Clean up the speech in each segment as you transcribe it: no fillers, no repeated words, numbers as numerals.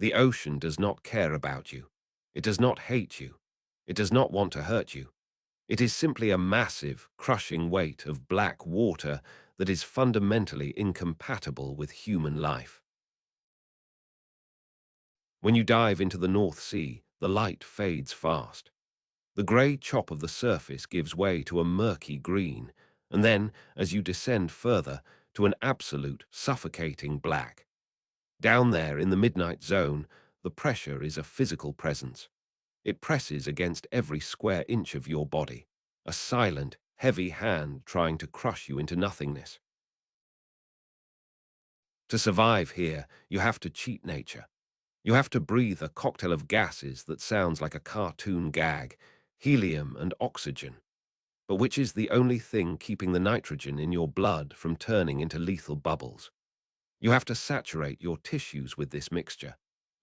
The ocean does not care about you. It does not hate you. It does not want to hurt you. It is simply a massive, crushing weight of black water that is fundamentally incompatible with human life. When you dive into the North Sea, the light fades fast. The grey chop of the surface gives way to a murky green, and then, as you descend further, to an absolute, suffocating black. Down there in the midnight zone, the pressure is a physical presence. It presses against every square inch of your body, a silent, heavy hand trying to crush you into nothingness. To survive here, you have to cheat nature. You have to breathe a cocktail of gases that sounds like a cartoon gag, helium and oxygen, but which is the only thing keeping the nitrogen in your blood from turning into lethal bubbles. You have to saturate your tissues with this mixture,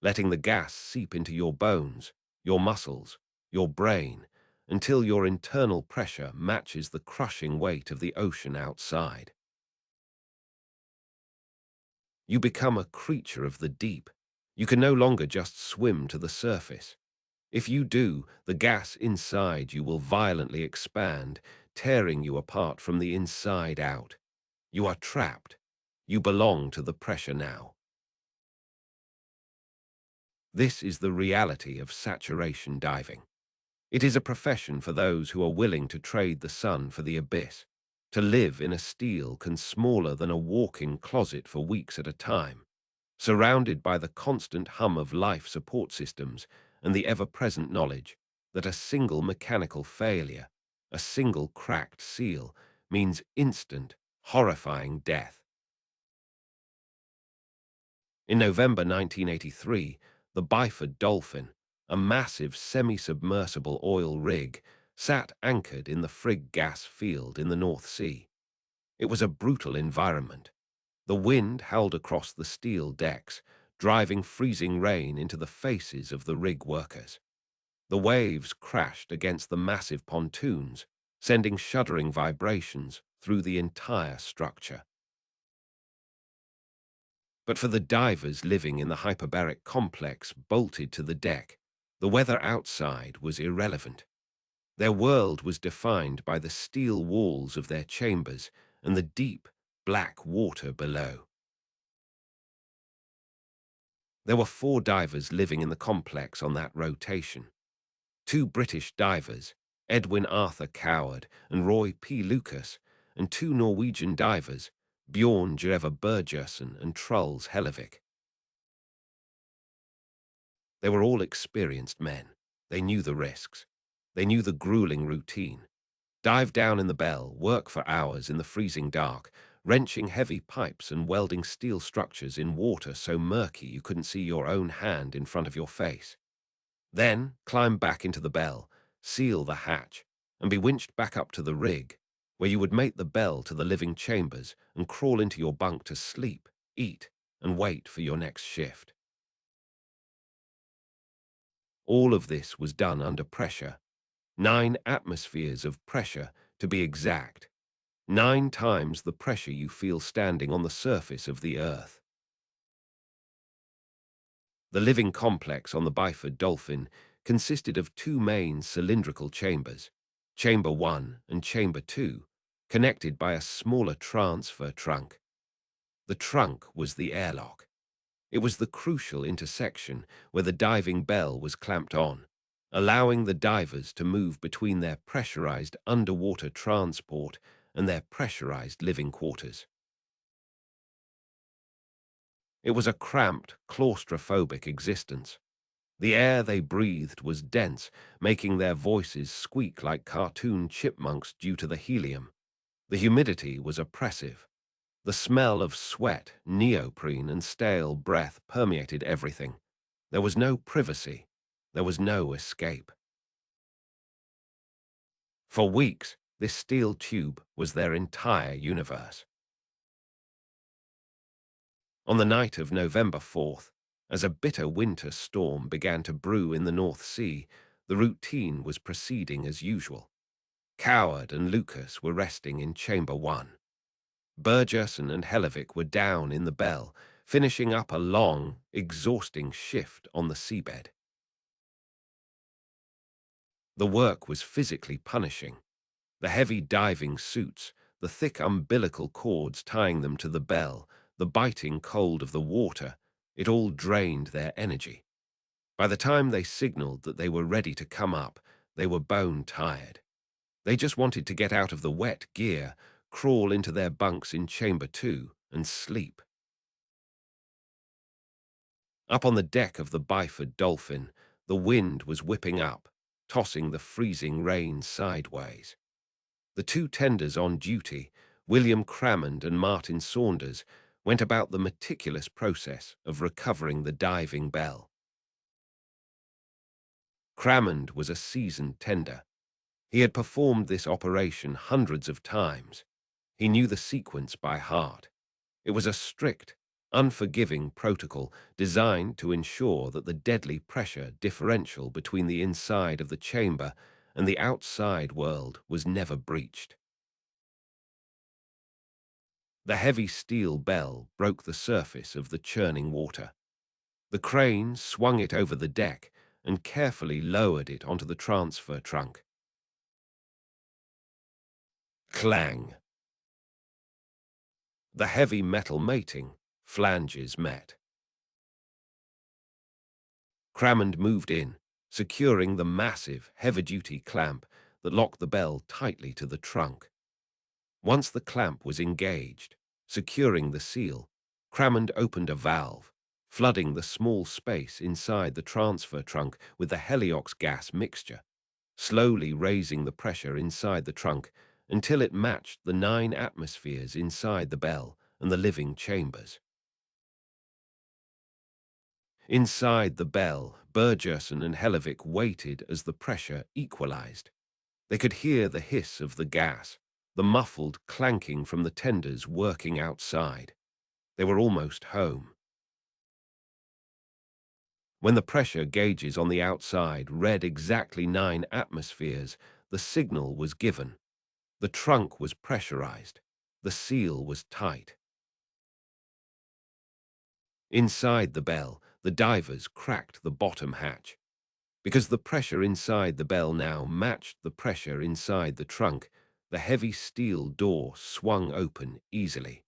letting the gas seep into your bones, your muscles, your brain, until your internal pressure matches the crushing weight of the ocean outside. You become a creature of the deep. You can no longer just swim to the surface. If you do, the gas inside you will violently expand, tearing you apart from the inside out. You are trapped. You belong to the pressure now. This is the reality of saturation diving. It is a profession for those who are willing to trade the sun for the abyss, to live in a steel smaller than a walk-in closet for weeks at a time, surrounded by the constant hum of life support systems and the ever-present knowledge that a single mechanical failure, a single cracked seal, means instant, horrifying death. In November 1983, the Byford Dolphin, a massive semi-submersible oil rig, sat anchored in the Frigg gas field in the North Sea. It was a brutal environment. The wind howled across the steel decks, driving freezing rain into the faces of the rig workers. The waves crashed against the massive pontoons, sending shuddering vibrations through the entire structure. But for the divers living in the hyperbaric complex bolted to the deck, the weather outside was irrelevant. Their world was defined by the steel walls of their chambers and the deep, black water below. There were 4 divers living in the complex on that rotation. 2 British divers, Edwin Arthur Coward and Roy P. Lucas, and 2 Norwegian divers, Bjorn Greve Burgersen and Truls Hellevik. They were all experienced men. They knew the risks. They knew the grueling routine. Dive down in the bell, work for hours in the freezing dark, wrenching heavy pipes and welding steel structures in water so murky you couldn't see your own hand in front of your face. Then climb back into the bell, seal the hatch, and be winched back up to the rig, where you would mate the bell to the living chambers and crawl into your bunk to sleep, eat, and wait for your next shift. All of this was done under pressure. 9 atmospheres of pressure, to be exact. 9 times the pressure you feel standing on the surface of the Earth. The living complex on the Byford Dolphin consisted of 2 main cylindrical chambers, Chamber 1 and Chamber 2, connected by a smaller transfer trunk. The trunk was the airlock. It was the crucial intersection where the diving bell was clamped on, allowing the divers to move between their pressurized underwater transport and their pressurized living quarters. It was a cramped, claustrophobic existence. The air they breathed was dense, making their voices squeak like cartoon chipmunks due to the helium. The humidity was oppressive. The smell of sweat, neoprene, and stale breath permeated everything. There was no privacy. There was no escape. For weeks, this steel tube was their entire universe. On the night of November 4th, as a bitter winter storm began to brew in the North Sea, the routine was proceeding as usual. Coward and Lucas were resting in Chamber 1. Burgerson and Hellevik were down in the bell, finishing up a long, exhausting shift on the seabed. The work was physically punishing. The heavy diving suits, the thick umbilical cords tying them to the bell, the biting cold of the water, it all drained their energy. By the time they signaled that they were ready to come up, they were bone tired. They just wanted to get out of the wet gear, crawl into their bunks in Chamber 2, and sleep. Up on the deck of the Byford Dolphin, the wind was whipping up, tossing the freezing rain sideways. The two tenders on duty, William Crammond and Martin Saunders, went about the meticulous process of recovering the diving bell. Crammond was a seasoned tender. He had performed this operation hundreds of times. He knew the sequence by heart. It was a strict, unforgiving protocol designed to ensure that the deadly pressure differential between the inside of the chamber and the outside world was never breached. The heavy steel bell broke the surface of the churning water. The crane swung it over the deck and carefully lowered it onto the transfer trunk. Clang! The heavy metal mating, flanges met. Crammond moved in, securing the massive, heavy-duty clamp that locked the bell tightly to the trunk. Once the clamp was engaged, securing the seal, Crammond opened a valve, flooding the small space inside the transfer trunk with the heliox gas mixture, slowly raising the pressure inside the trunk until it matched the 9 atmospheres inside the bell and the living chambers. Inside the bell, Burgerson and Hellevick waited as the pressure equalized. They could hear the hiss of the gas, the muffled clanking from the tenders working outside. They were almost home. When the pressure gauges on the outside read exactly 9 atmospheres, the signal was given. The trunk was pressurized. The seal was tight. Inside the bell, the divers cracked the bottom hatch. Because the pressure inside the bell now matched the pressure inside the trunk, the heavy steel door swung open easily.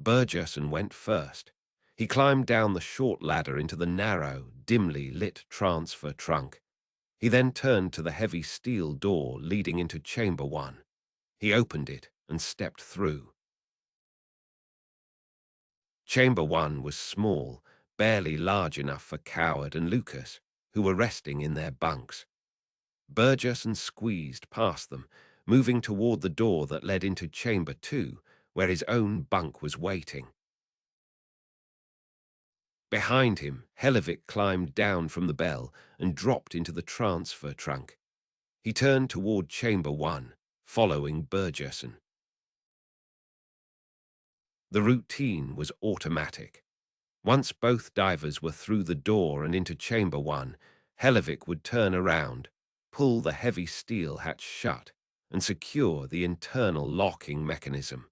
Burgerson went first. He climbed down the short ladder into the narrow, dimly lit transfer trunk. He then turned to the heavy steel door leading into Chamber 1. He opened it and stepped through. Chamber 1 was small, barely large enough for Coward and Lucas, who were resting in their bunks. Burgerson squeezed past them, moving toward the door that led into Chamber 2, where his own bunk was waiting. Behind him, Hellevick climbed down from the bell and dropped into the transfer trunk. He turned toward Chamber 1, following Burgerson. The routine was automatic. Once both divers were through the door and into Chamber 1, Hellevick would turn around, pull the heavy steel hatch shut, and secure the internal locking mechanism.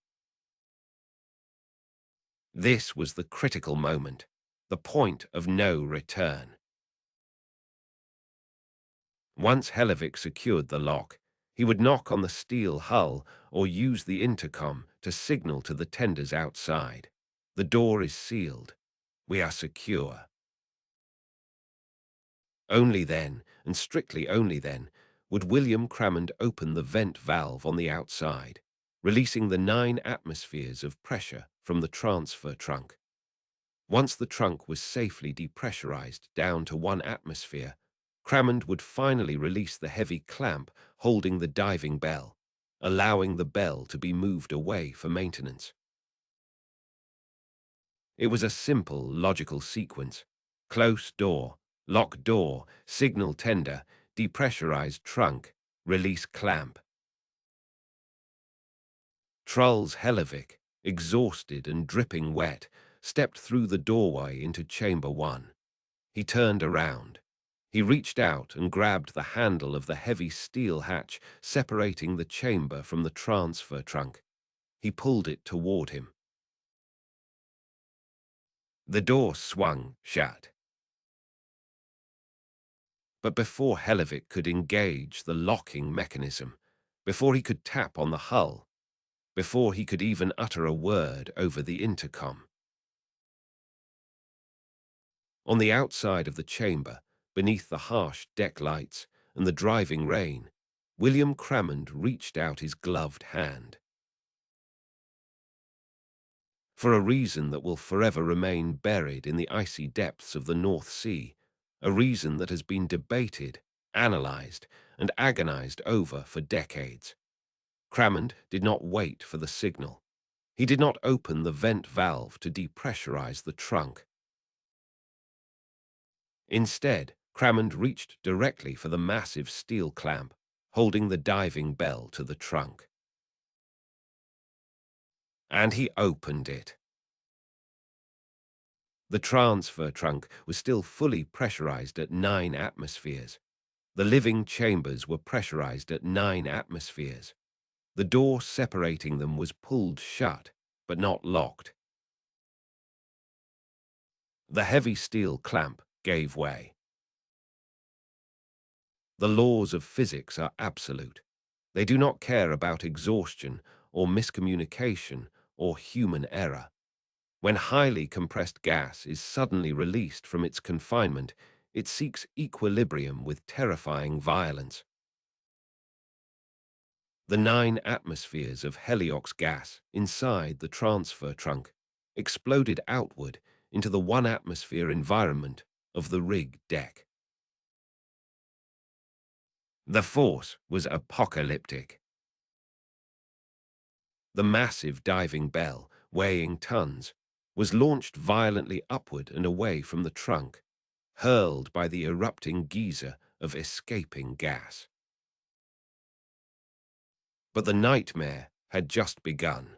This was the critical moment, the point of no return. Once Hellevick secured the lock, he would knock on the steel hull or use the intercom to signal to the tenders outside. The door is sealed. We are secure. Only then, and strictly only then, would William Crammond open the vent valve on the outside, releasing the 9 atmospheres of pressure from the transfer trunk. Once the trunk was safely depressurized down to 1 atmosphere, Crammond would finally release the heavy clamp holding the diving bell, allowing the bell to be moved away for maintenance. It was a simple, logical sequence. Close door, lock door, signal tender, depressurized trunk, release clamp. Truls Hellevick, exhausted and dripping wet, stepped through the doorway into Chamber 1. He turned around. He reached out and grabbed the handle of the heavy steel hatch separating the chamber from the transfer trunk. He pulled it toward him. The door swung shut. But before Hellevik could engage the locking mechanism, before he could tap on the hull, before he could even utter a word over the intercom, on the outside of the chamber, beneath the harsh deck lights and the driving rain, William Crammond reached out his gloved hand. For a reason that will forever remain buried in the icy depths of the North Sea, a reason that has been debated, analyzed, and agonized over for decades. Crammond did not wait for the signal. He did not open the vent valve to depressurize the trunk. Instead, Crammond reached directly for the massive steel clamp, holding the diving bell to the trunk. And he opened it. The transfer trunk was still fully pressurized at 9 atmospheres. The living chambers were pressurized at 9 atmospheres. The door separating them was pulled shut, but not locked. The heavy steel clamp gave way. The laws of physics are absolute. They do not care about exhaustion or miscommunication or human error. When highly compressed gas is suddenly released from its confinement, it seeks equilibrium with terrifying violence. The 9 atmospheres of heliox gas inside the transfer trunk exploded outward into the 1 atmosphere environment of the rig deck. The force was apocalyptic. The massive diving bell, weighing tons, was launched violently upward and away from the trunk, hurled by the erupting geyser of escaping gas. But the nightmare had just begun.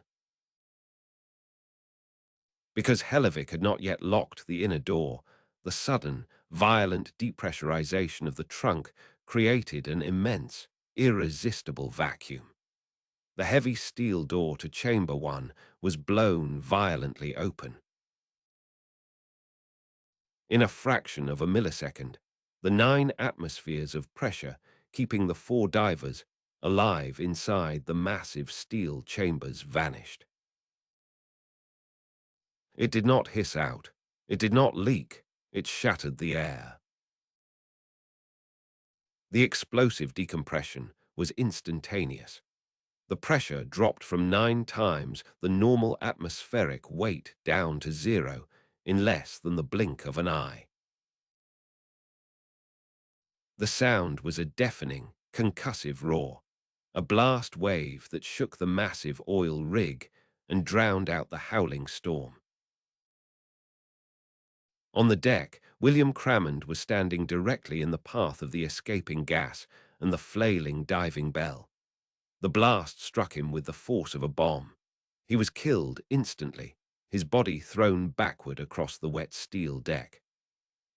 Because Hellevik had not yet locked the inner door, the sudden, violent depressurization of the trunk created an immense, irresistible vacuum. The heavy steel door to Chamber 1 was blown violently open. In a fraction of a millisecond, the 9 atmospheres of pressure keeping the 4 divers alive inside the massive steel chambers vanished. It did not hiss out. It did not leak. It shattered the air. The explosive decompression was instantaneous. The pressure dropped from 9 times the normal atmospheric weight down to 0 in less than the blink of an eye. The sound was a deafening, concussive roar, a blast wave that shook the massive oil rig and drowned out the howling storm. On the deck, William Crammond was standing directly in the path of the escaping gas and the flailing diving bell. The blast struck him with the force of a bomb. He was killed instantly, his body thrown backward across the wet steel deck.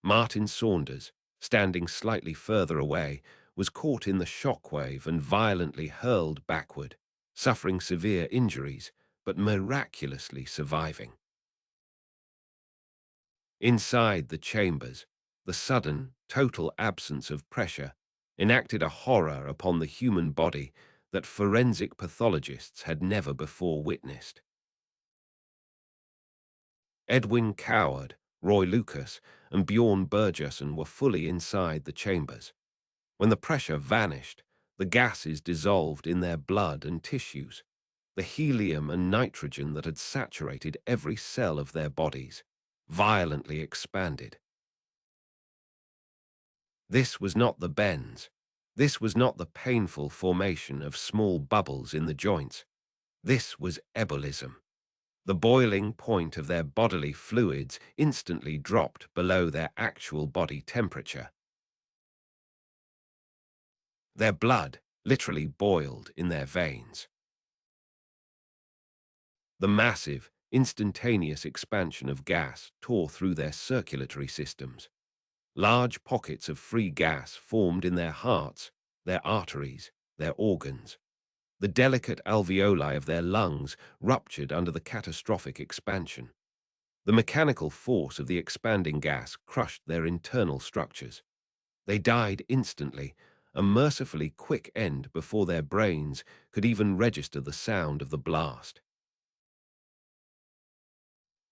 Martin Saunders, standing slightly further away, was caught in the shockwave and violently hurled backward, suffering severe injuries, but miraculously surviving. Inside the chambers, the sudden, total absence of pressure enacted a horror upon the human body that forensic pathologists had never before witnessed. Edwin Coward, Roy Lucas, and Bjorn Burgesson were fully inside the chambers. When the pressure vanished, the gases dissolved in their blood and tissues. The helium and nitrogen that had saturated every cell of their bodies violently expanded. This was not the bends. This was not the painful formation of small bubbles in the joints. This was ebulism. The boiling point of their bodily fluids instantly dropped below their actual body temperature. Their blood literally boiled in their veins. The massive, instantaneous expansion of gas tore through their circulatory systems. Large pockets of free gas formed in their hearts, their arteries, their organs. The delicate alveoli of their lungs ruptured under the catastrophic expansion. The mechanical force of the expanding gas crushed their internal structures. They died instantly, a mercifully quick end before their brains could even register the sound of the blast.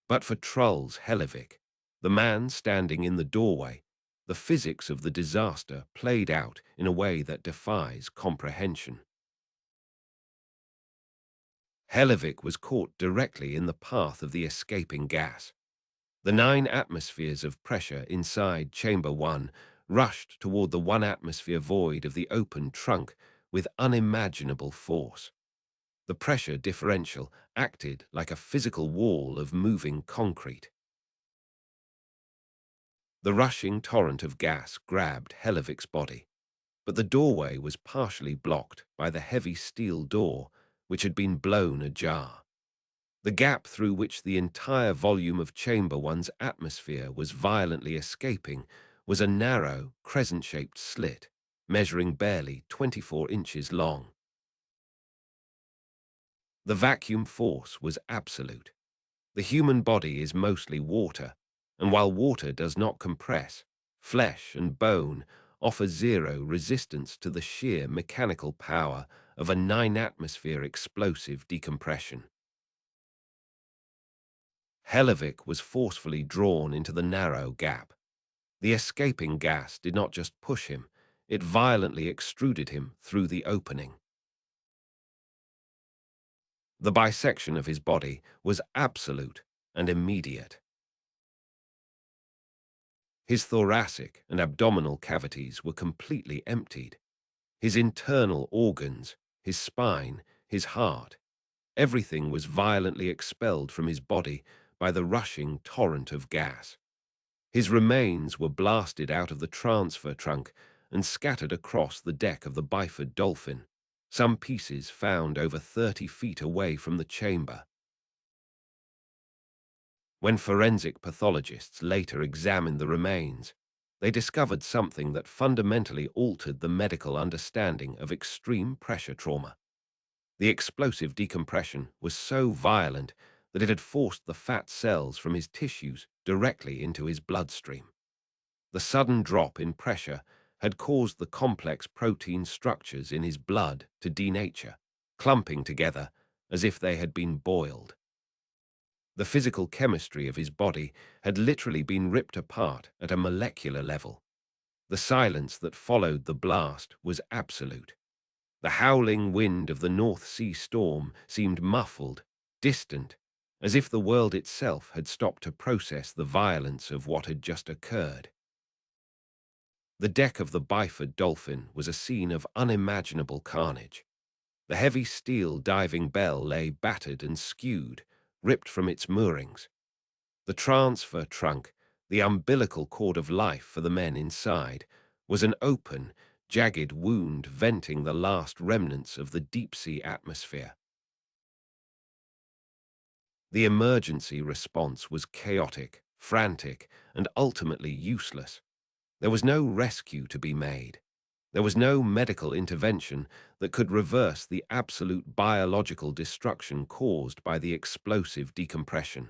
But for Truls Hellevik, the man standing in the doorway, the physics of the disaster played out in a way that defies comprehension. Hellevik was caught directly in the path of the escaping gas. The 9 atmospheres of pressure inside Chamber 1 rushed toward the 1 atmosphere void of the open trunk with unimaginable force. The pressure differential acted like a physical wall of moving concrete. The rushing torrent of gas grabbed Hellevik's body, but the doorway was partially blocked by the heavy steel door, which had been blown ajar. The gap through which the entire volume of Chamber 1's atmosphere was violently escaping was a narrow, crescent-shaped slit, measuring barely 24 inches long. The vacuum force was absolute. The human body is mostly water, and while water does not compress, flesh and bone offer zero resistance to the sheer mechanical power of a 9-atmosphere explosive decompression. Hellevik was forcefully drawn into the narrow gap. The escaping gas did not just push him, it violently extruded him through the opening. The bisection of his body was absolute and immediate. His thoracic and abdominal cavities were completely emptied. His internal organs, his spine, his heart, everything was violently expelled from his body by the rushing torrent of gas. His remains were blasted out of the transfer trunk and scattered across the deck of the Byford Dolphin, some pieces found over 30 feet away from the chamber. When forensic pathologists later examined the remains, they discovered something that fundamentally altered the medical understanding of extreme pressure trauma. The explosive decompression was so violent that it had forced the fat cells from his tissues directly into his bloodstream. The sudden drop in pressure had caused the complex protein structures in his blood to denature, clumping together as if they had been boiled. The physical chemistry of his body had literally been ripped apart at a molecular level. The silence that followed the blast was absolute. The howling wind of the North Sea storm seemed muffled, distant, as if the world itself had stopped to process the violence of what had just occurred. The deck of the Byford Dolphin was a scene of unimaginable carnage. The heavy steel diving bell lay battered and skewed, ripped from its moorings. The transfer trunk, the umbilical cord of life for the men inside, was an open, jagged wound venting the last remnants of the deep-sea atmosphere. The emergency response was chaotic, frantic, and ultimately useless. There was no rescue to be made. There was no medical intervention that could reverse the absolute biological destruction caused by the explosive decompression.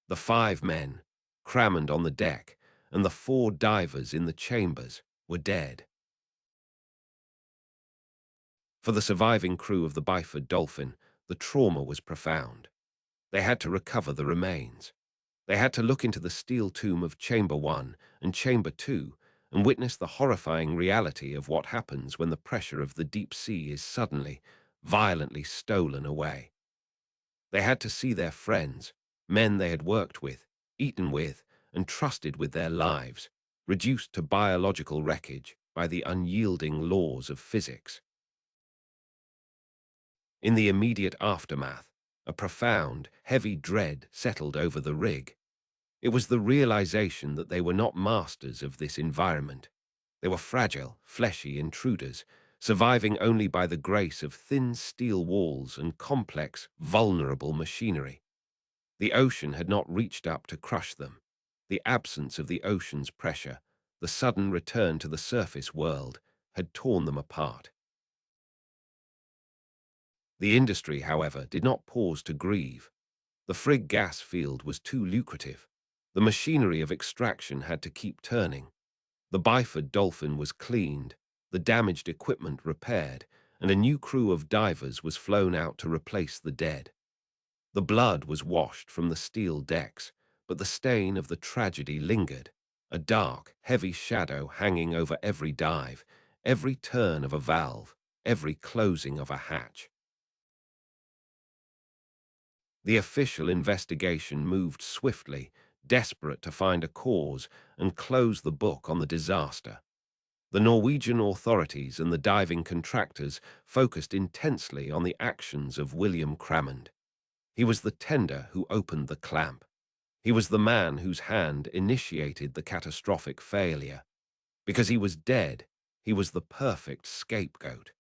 The 5 men, crammed on the deck, and the 4 divers in the chambers were dead. For the surviving crew of the Byford Dolphin, the trauma was profound. They had to recover the remains. They had to look into the steel tomb of Chamber 1 and Chamber 2 and witness the horrifying reality of what happens when the pressure of the deep sea is suddenly, violently stolen away. They had to see their friends, men they had worked with, eaten with, and trusted with their lives, reduced to biological wreckage by the unyielding laws of physics. In the immediate aftermath, a profound, heavy dread settled over the rig. It was the realization that they were not masters of this environment. They were fragile, fleshy intruders, surviving only by the grace of thin steel walls and complex, vulnerable machinery. The ocean had not reached up to crush them. The absence of the ocean's pressure, the sudden return to the surface world, had torn them apart. The industry, however, did not pause to grieve. The Frigg gas field was too lucrative. The machinery of extraction had to keep turning. The Byford Dolphin was cleaned, the damaged equipment repaired, and a new crew of divers was flown out to replace the dead. The blood was washed from the steel decks, but the stain of the tragedy lingered, a dark, heavy shadow hanging over every dive, every turn of a valve, every closing of a hatch. The official investigation moved swiftly, desperate to find a cause and close the book on the disaster. The Norwegian authorities and the diving contractors focused intensely on the actions of William Crammond. He was the tender who opened the clamp. He was the man whose hand initiated the catastrophic failure. Because he was dead, he was the perfect scapegoat.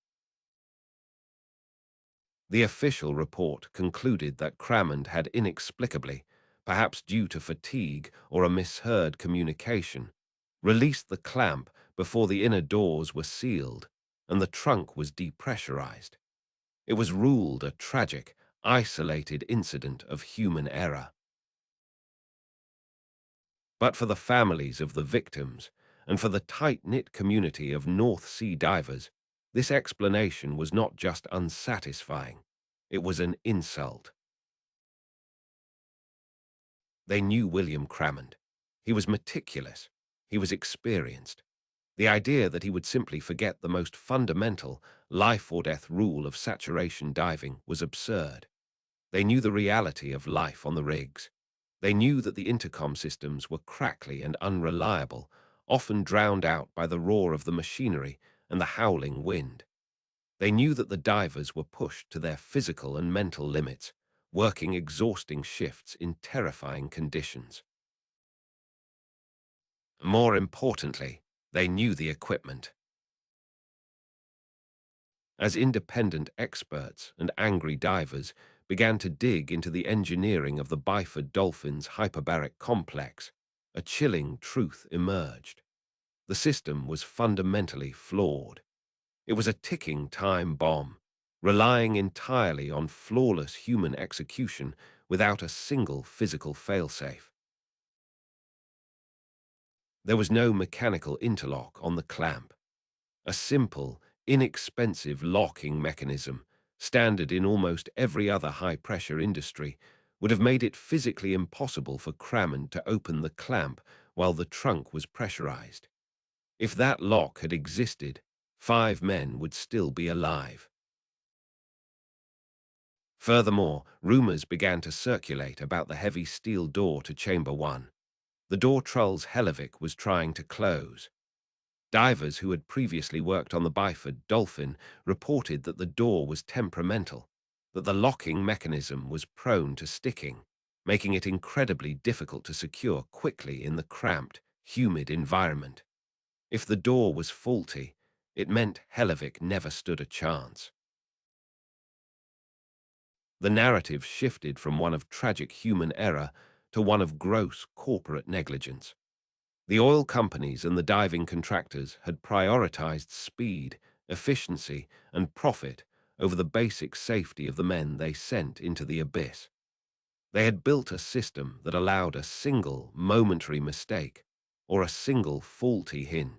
The official report concluded that Crammond had inexplicably, perhaps due to fatigue or a misheard communication, released the clamp before the inner doors were sealed and the trunk was depressurized. It was ruled a tragic, isolated incident of human error. But for the families of the victims and for the tight-knit community of North Sea divers, this explanation was not just unsatisfying, it was an insult. They knew William Crammond. He was meticulous. He was experienced. The idea that he would simply forget the most fundamental life-or-death rule of saturation diving was absurd. They knew the reality of life on the rigs. They knew that the intercom systems were crackly and unreliable, often drowned out by the roar of the machinery and the howling wind. They knew that the divers were pushed to their physical and mental limits, working exhausting shifts in terrifying conditions. More importantly, they knew the equipment. As independent experts and angry divers began to dig into the engineering of the Byford Dolphin's hyperbaric complex, a chilling truth emerged. The system was fundamentally flawed. It was a ticking time bomb, relying entirely on flawless human execution without a single physical failsafe. There was no mechanical interlock on the clamp. A simple, inexpensive locking mechanism, standard in almost every other high-pressure industry, would have made it physically impossible for Crammond to open the clamp while the trunk was pressurized. If that lock had existed, 5 men would still be alive. Furthermore, rumors began to circulate about the heavy steel door to Chamber 1. The door Trulls Hellevik was trying to close. Divers who had previously worked on the Byford Dolphin reported that the door was temperamental, that the locking mechanism was prone to sticking, making it incredibly difficult to secure quickly in the cramped, humid environment. If the door was faulty, it meant Hellevik never stood a chance. The narrative shifted from one of tragic human error to one of gross corporate negligence. The oil companies and the diving contractors had prioritized speed, efficiency, and profit over the basic safety of the men they sent into the abyss. They had built a system that allowed a single momentary mistake or a single faulty hinge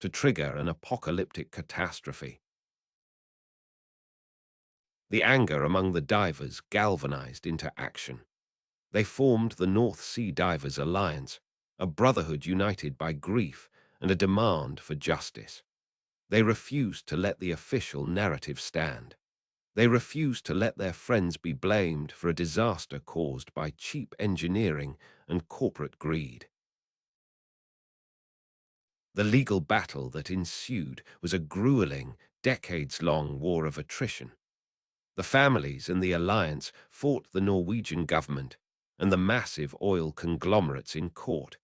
to trigger an apocalyptic catastrophe. The anger among the divers galvanized into action. They formed the North Sea Divers Alliance, a brotherhood united by grief and a demand for justice. They refused to let the official narrative stand. They refused to let their friends be blamed for a disaster caused by cheap engineering and corporate greed. The legal battle that ensued was a grueling, decades-long war of attrition. The families and the alliance fought the Norwegian government and the massive oil conglomerates in court,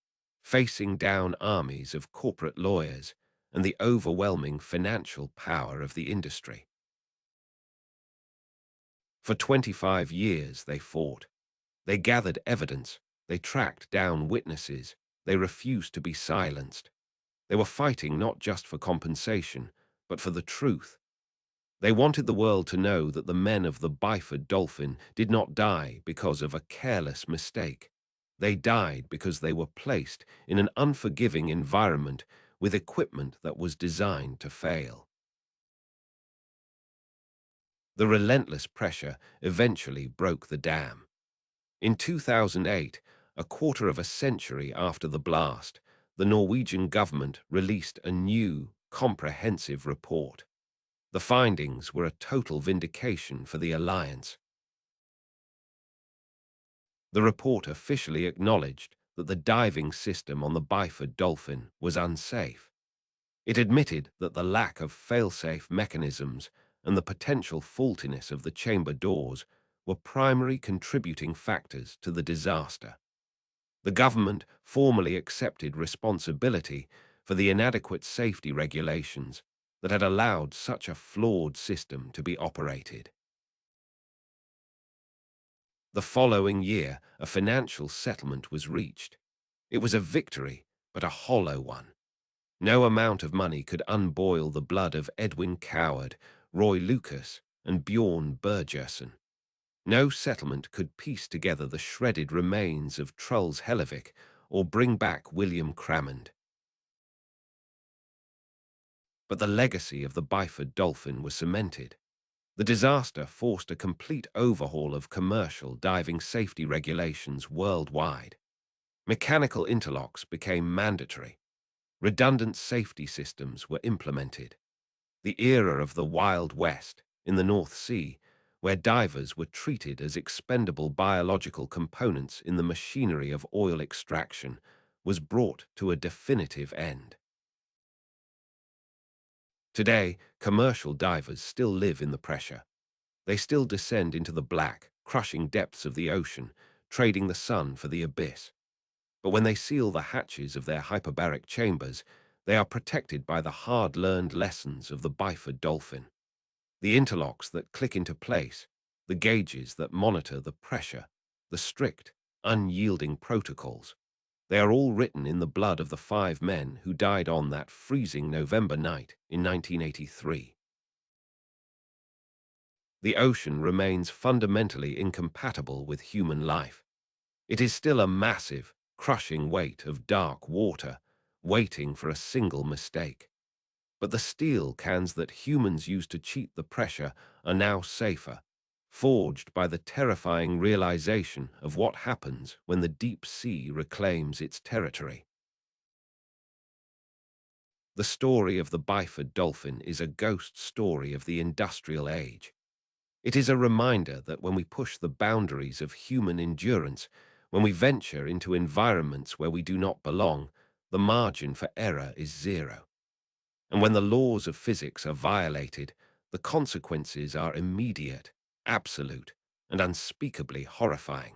facing down armies of corporate lawyers and the overwhelming financial power of the industry. For 25 years they fought. They gathered evidence, they tracked down witnesses, they refused to be silenced. They were fighting not just for compensation, but for the truth. They wanted the world to know that the men of the Byford Dolphin did not die because of a careless mistake. They died because they were placed in an unforgiving environment with equipment that was designed to fail. The relentless pressure eventually broke the dam. In 2008, a quarter of a century after the blast, the Norwegian government released a new, comprehensive report. The findings were a total vindication for the alliance. The report officially acknowledged that the diving system on the Byford Dolphin was unsafe. It admitted that the lack of fail-safe mechanisms and the potential faultiness of the chamber doors were primary contributing factors to the disaster. The government formally accepted responsibility for the inadequate safety regulations that had allowed such a flawed system to be operated. The following year, a financial settlement was reached. It was a victory, but a hollow one. No amount of money could unboil the blood of Edwin Coward, Roy Lucas, and Bjorn Bergersen. No settlement could piece together the shredded remains of Truls Hellevik or bring back William Crammond. But the legacy of the Byford Dolphin was cemented. The disaster forced a complete overhaul of commercial diving safety regulations worldwide. Mechanical interlocks became mandatory. Redundant safety systems were implemented. The era of the Wild West in the North Sea, where divers were treated as expendable biological components in the machinery of oil extraction, was brought to a definitive end. Today, commercial divers still live in the pressure. They still descend into the black, crushing depths of the ocean, trading the sun for the abyss. But when they seal the hatches of their hyperbaric chambers, they are protected by the hard-learned lessons of the Byford Dolphin. The interlocks that click into place, the gauges that monitor the pressure, the strict, unyielding protocols. They are all written in the blood of the 5 men who died on that freezing November night in 1983. The ocean remains fundamentally incompatible with human life. It is still a massive, crushing weight of dark water, waiting for a single mistake. But the steel cans that humans used to cheat the pressure are now safer, forged by the terrifying realization of what happens when the deep sea reclaims its territory. The story of the Byford Dolphin is a ghost story of the industrial age. It is a reminder that when we push the boundaries of human endurance, when we venture into environments where we do not belong, the margin for error is zero. And when the laws of physics are violated, the consequences are immediate, absolute, and unspeakably horrifying.